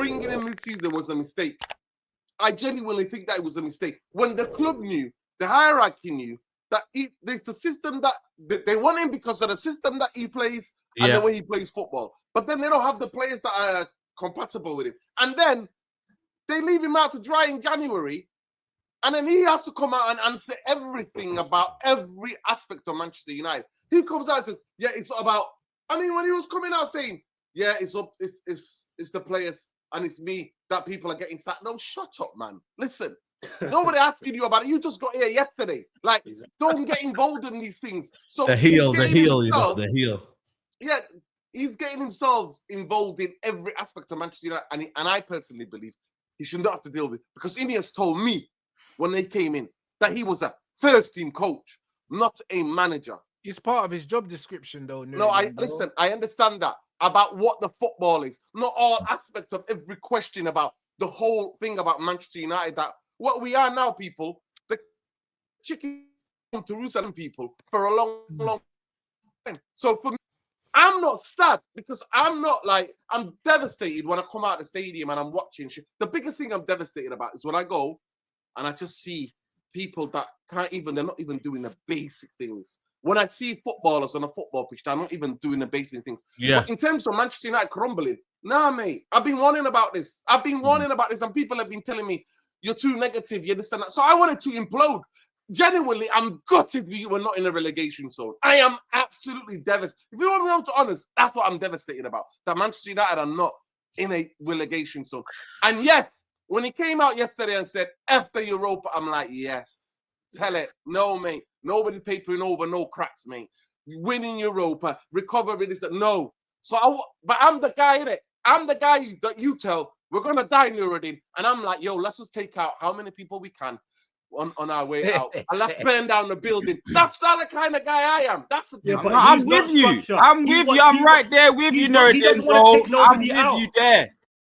bringing him this season was a mistake. I genuinely think that it was a mistake. When the club knew, the hierarchy knew that there's the system that they want him because of the system that he plays and the way he plays football. But then they don't have the players that are compatible with him. And then they leave him out to dry in January. And then he has to come out and answer everything about every aspect of Manchester United. He comes out and says, yeah, it's about... I mean, when he was coming out saying, yeah, it's the players and it's me that people are getting sacked. No, shut up, man. Listen, nobody asking you about it. You just got here yesterday. Like, don't get involved in these things. So the heel. Yeah, he's getting himself involved in every aspect of Manchester United. And I personally believe he should not have to deal with it. Because Ineos told me when they came in that he was a first-team coach, not a manager. It's part of his job description, though. No, I understand that about what the football is, not all aspects of every question about the whole thing about Manchester United. That what we are now, people, the chicken to Jerusalem people for a long time. So for me, I'm not sad because I'm devastated when I come out of the stadium and I'm watching shit. The biggest thing I'm devastated about is when I go and I just see people that they're not even doing the basic things. When I see footballers on a football pitch, they're not even doing the basic things. Yeah. But in terms of Manchester United crumbling, nah, mate. I've been warning about this. And people have been telling me, you're too negative, you're this and that. So I wanted to implode. Genuinely, I'm gutted we were not in a relegation zone. I am absolutely devastated. If you want me to be honest, that's what I'm devastated about. That Manchester United are not in a relegation zone. And yes, when he came out yesterday and said, after Europa, I'm like, yes. Tell it. No, mate. Nobody's papering over no cracks, mate. Winning Europa, recovering this. No. But I'm the guy in it. I'm the guy that you tell, we're going to die, Nuruddin. And I'm like, yo, let's just take out how many people we can on our way out. And let's burn down the building. That's not the kind of guy I am. That's the thing. I'm with you. I'm right there with you, Nuruddin, bro. I'm with you there.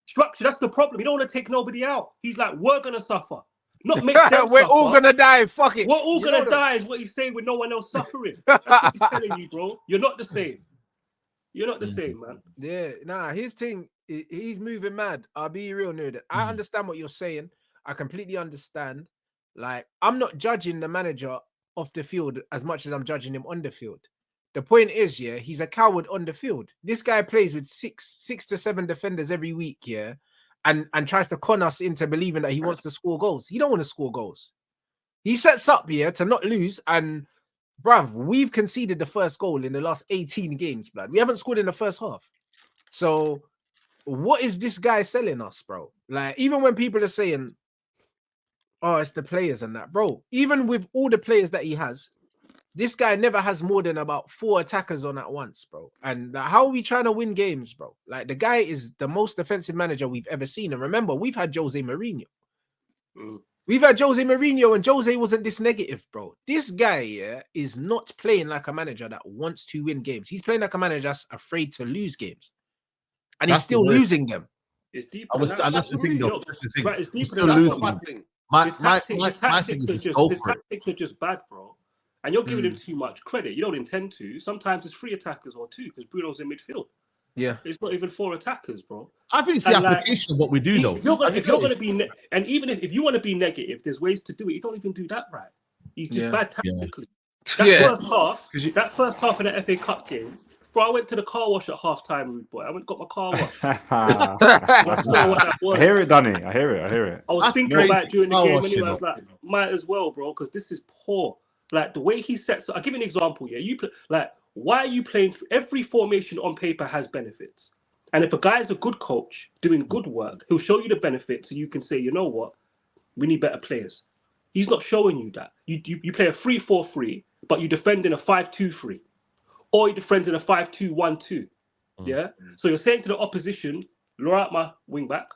Structure, that's the problem. You don't want to take nobody out. He's like, we're going to suffer. Not make them We're suffer. all gonna die. Fuck it. We're all gonna die is what he's saying with no one else suffering. That's what he's telling you, bro. You're not the same. You're not the same, man. Yeah, nah, his thing, he's moving mad. I'll be real, nerd. I understand what you're saying. I completely understand. Like, I'm not judging the manager off the field as much as I'm judging him on the field. The point is, yeah, he's a coward on the field. This guy plays with six to seven defenders every week, yeah. And tries to con us into believing that he wants to score goals. He don't want to score goals. He sets up here to not lose. And, bruv, we've conceded the first goal in the last 18 games, blood. We haven't scored in the first half. So, what is this guy selling us, bro? Like, even when people are saying, oh, it's the players and that, bro, even with all the players that he has, this guy never has more than about 4 attackers on at once, bro. And how are we trying to win games, bro? Like, the guy is the most defensive manager we've ever seen. And remember, we've had Jose Mourinho. We've had Jose Mourinho, and Jose wasn't this negative, bro. This guy, yeah, is not playing like a manager that wants to win games. He's playing like a manager that's afraid to lose games. And he's still losing them. It's deep. That's the thing, though. That's the thing. Right, it's he's still losing. My thing is just go for it. His tactics are just bad, bro. And you're giving him too much credit. You don't intend to. Sometimes it's 3 attackers or 2 because Bruno's in midfield. Yeah. It's not even 4 attackers, bro. I think it's the application of what we do, though. If you're going to be... and even if you want to be negative, there's ways to do it. You don't even do that right. He's just bad tactically. That first half in the FA Cup game, bro, I went to the car wash at half-time, rude boy. I went and got my car washed. I hear it, Danny. I hear it. I was thinking about it during the game anyway. I was like, might as well, bro, because this is poor. Like, the way he sets... I'll give you an example, yeah? Why are you playing... Every formation on paper has benefits. And if a guy's a good coach doing good work, he'll show you the benefits so you can say, you know what? We need better players. He's not showing you that. You play a 3-4-3, but you defend in a 5-2-3. Or you defend in a 5-2-1-2. Yeah? So you're saying to the opposition, lure out my wing-back,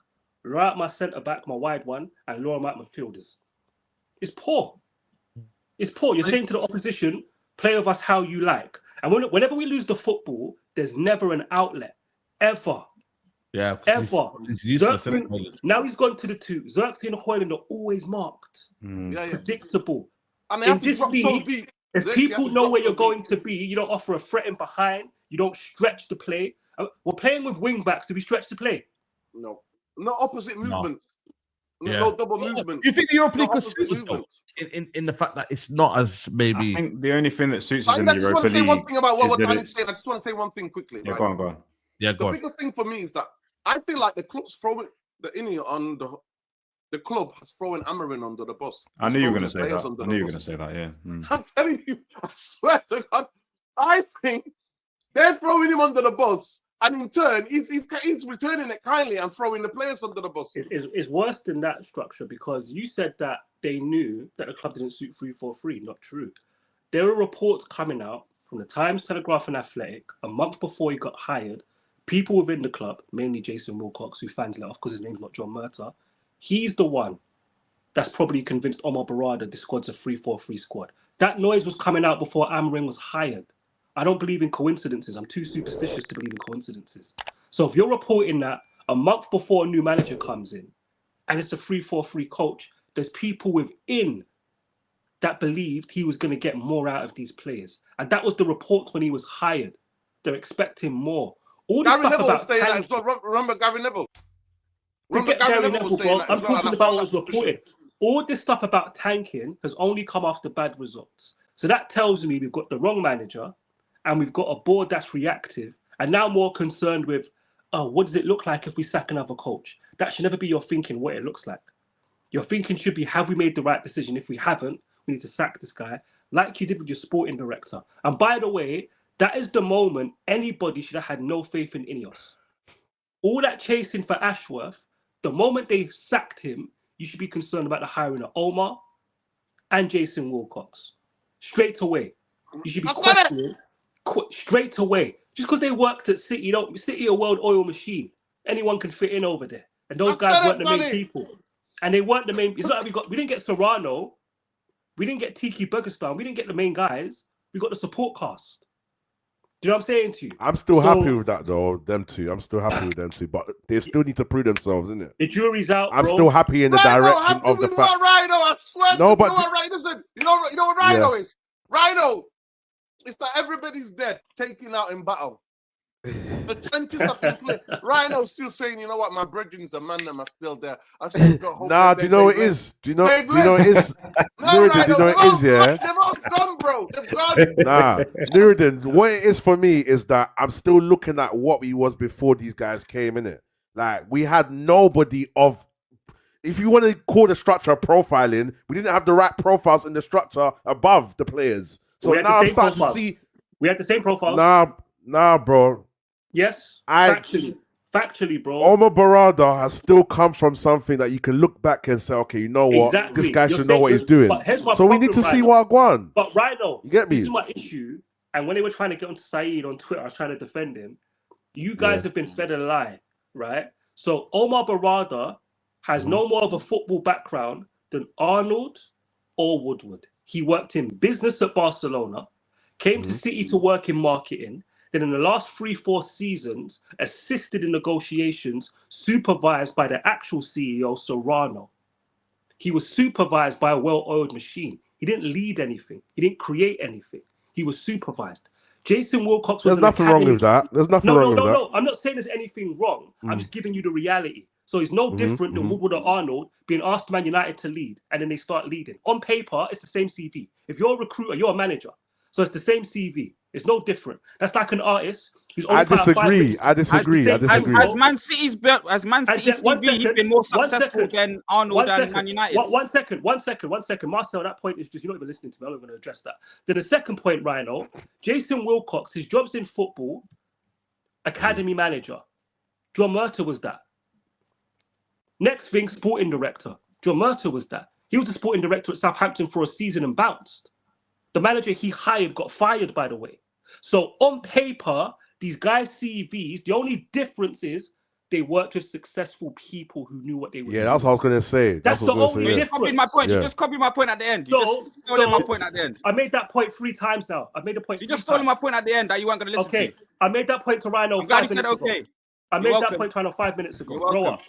lure out my centre-back, my wide one, and lure out my midfielders. It's poor. It's poor. You're saying to the opposition, play with us how you like. And whenever we lose the football, there's never an outlet. Ever. Yeah. Ever. He's useless. Now he's gone to the 2. Xerxes and Hoyland are always marked. Predictable. And in this league, if people know where you're going to be, you don't offer a threat in behind. You don't stretch the play. We're playing with wing backs. Do we stretch the play? No. No opposite movements. Yeah. No double movements. You think the Europa No League could opposite suit us though? movements. In the fact that it's not as maybe. I think the only thing that suits us I in the just want Europa to say League one thing about what is that Danny's saying. I just want to say one thing quickly. Yeah, right? go on. Yeah, The go on. biggest thing for me is that I feel like the club's throwing the Innie on the club has thrown Amorim under the bus. I knew you were going to say that. Yeah. I'm telling you, I swear to God, I think they're throwing him under the bus, and in turn, he's returning it kindly and throwing the players under the bus. It's worse than that structure, because you said that they knew that the club didn't suit 3-4-3. Not true. There were reports coming out from the Times, Telegraph, and Athletic a month before he got hired. People within the club, mainly Jason Wilcox, who fans let off because his name's not John Murtagh, he's the one that's probably convinced Omar Barada this squad's a 3-4-3 squad. That noise was coming out before Amorim was hired. I don't believe in coincidences. I'm too superstitious to believe in coincidences. So if you're reporting that a month before a new manager comes in and it's a 3-4-3 coach, there's people within that believed he was going to get more out of these players. And that was the reports when he was hired. They're expecting more. All this Gary stuff Neville about was saying that as well. Remember Gary Neville? Remember Gary Gary Neville Neville, was saying bro, that I'm as well. talking about what was reported. All this stuff about tanking has only come after bad results. So that tells me we've got the wrong manager and we've got a board that's reactive and now more concerned with, oh, what does it look like if we sack another coach? That should never be your thinking, what it looks like. Your thinking should be, have we made the right decision? If we haven't, we need to sack this guy, like you did with your sporting director. And by the way, that is the moment anybody should have had no faith in Ineos. All that chasing for Ashworth, the moment they sacked him, you should be concerned about the hiring of Omar and Jason Wilcox. Straight away. You should be questioning straight away. Just because they worked at City, City a world oil machine. Anyone can fit in over there. And those guys weren't the main people. And they weren't the main. It's not like we didn't get Serrano. We didn't get Tiki Bergestan. We didn't get the main guys. We got the support cast. Do you know what I'm saying to you? I'm still happy with that, though. Them two. I'm still happy with them two. But they still need to prove themselves, isn't it? The jury's out, I'm bro. still happy in the direction of the fact. Rhino, I swear no, but listen, you know what Rhino is? Rhino, it's that everybody's dead, taken out in battle. The trenches have been clear. Rhino's still saying, you know what, my brethren's and man them are still there. I've still got hope. Nah, do you know what it is? Do you know what it is? No, Nuruddin, do you know what it is, yeah? They've all gone, bro. They've gone. Nah, Nuruddin, what it is for me is that I'm still looking at what he was before these guys came in it. Like, we had nobody of, if you want to call the structure profiling, we didn't have the right profiles in the structure above the players. So now I'm starting to see. We had the same profile. Nah, bro. Yes, factually, bro. Omar Barada has still come from something that you can look back and say, okay, you know what? Exactly. This guy should know what he's doing. So we need to see what Guan. But Rhino, you get me? This is my issue. And when they were trying to get onto Saeed on Twitter, I was trying to defend him. You guys have been fed a lie, right? So Omar Barada has no more of a football background than Arnold or Woodward. He worked in business at Barcelona, came to City to work in marketing. Then in the last 3-4 seasons, assisted in negotiations, supervised by the actual CEO, Serrano. He was supervised by a well-oiled machine. He didn't lead anything. He didn't create anything. He was supervised. Jason Wilcox was There's nothing wrong with that. There's nothing wrong with that. No, I'm not saying there's anything wrong. I'm just giving you the reality. So it's no different than Woodward or Arnold being asked Man United to lead, and then they start leading. On paper, it's the same CV. If you're a recruiter, you're a manager. So it's the same CV. It's no different. That's like an artist who's only I disagree. As Man City's CV, you've been more successful than Arnold and Man United. One second. Marcel, that point is just, you're not even listening to me. I'm not going to address that. Then the second point, Rhino, Jason Wilcox, his job's in football, academy manager. John Murtagh was that. Next thing, sporting director. John Murtagh was that. He was the sporting director at Southampton for a season and bounced. The manager he hired got fired, by the way. So on paper, these guys' CVs, the only difference is they worked with successful people who knew what they were doing. Yeah, that's what I was going to say. That's the only difference. You just copied my point. You just copied my point at the end. You just stole my point at the end. I made that point 3 times now. I've made the point. You just stole my point at the end that you weren't going to listen to. Okay, I made that point to Rhino. I'm glad you said okay. I made that point to Rhino 5 minutes ago. Grow up.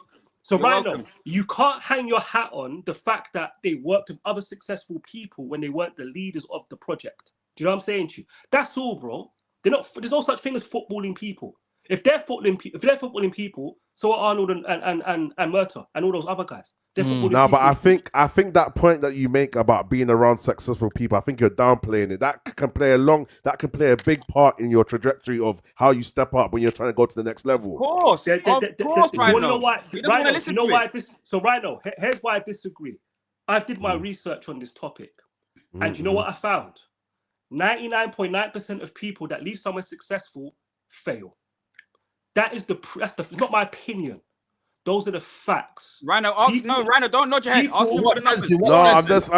So Rhino, you can't hang your hat on the fact that they worked with other successful people when they weren't the leaders of the project. Do you know what I'm saying to you? That's all, bro. They're not. There's no such thing as footballing people. If they're footballing people, So are Arnold and Murta and all those other guys. No, but I think that point that you make about being around successful people, I think you're downplaying it. That can play a big part in your trajectory of how you step up when you're trying to go to the next level. Of course, right now. So right now, here's why I disagree. I did my research on this topic, and you know what I found? 99.9% of people that leave somewhere successful fail. That's not my opinion. Those are the facts. Rhino, Rhino, don't nod your head. Ask him what for the sense. numbers.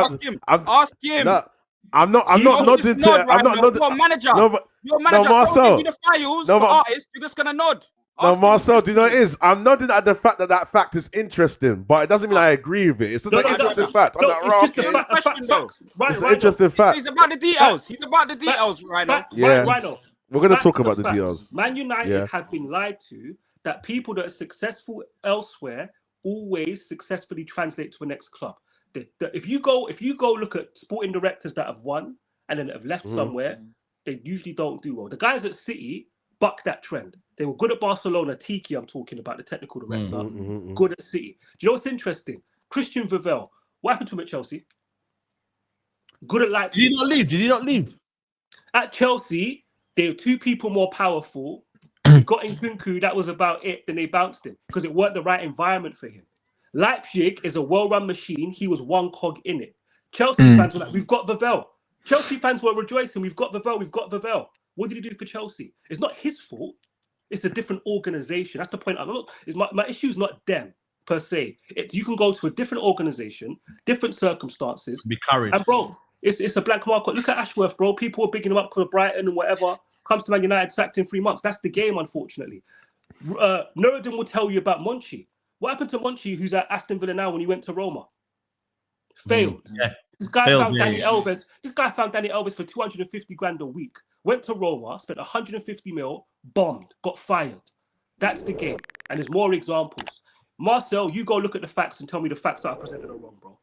Ask him. No, I'm not nodding to it. I'm not nodding. You're a manager. You're a No, manager. Marcel. So give me the files for artists. You're just gonna nod. No, Marcel, do you know what it is? I'm nodding at the fact that fact is interesting, but it doesn't mean I agree with it. It's just an interesting fact. I'm like, it's an interesting fact. He's about the details. He's about the details, Rhino. Rhino. We're going to talk about the details. Man United have been lied to that people that are successful elsewhere always successfully translate to a next club. If you go look at sporting directors that have won and then have left somewhere, they usually don't do well. The guys at City buck that trend. They were good at Barcelona. Tiki, I'm talking about, the technical director. Good at City. Do you know what's interesting? Christian Vivell. What happened to him at Chelsea? Good at Leipzig. Did he not leave? At Chelsea, they were two people more powerful. He got in Kunku, that was about it. Then they bounced him because it weren't the right environment for him. Leipzig is a well-run machine. He was one cog in it. Chelsea fans were like, we've got Vivell. Chelsea fans were rejoicing. We've got Vivell. What did he do for Chelsea? It's not his fault. It's a different organization. That's the point. My issue is not them per se. You can go to a different organization, different circumstances. Be courage. And bro, it's a blank market. Look at Ashworth, bro. People were bigging him up for Brighton and whatever. Comes to Man United, sacked in 3 months. That's the game, unfortunately. Nuruddin will tell you about Monchi. What happened to Monchi, who's at Aston Villa now when he went to Roma? Failed. This guy found Danny Elvis. This guy found Danny Elvis for 250 grand a week. Went to Roma, spent 150 mil, bombed, got fired. That's the game. And there's more examples. Marcel, you go look at the facts and tell me the facts that I presented are wrong, bro.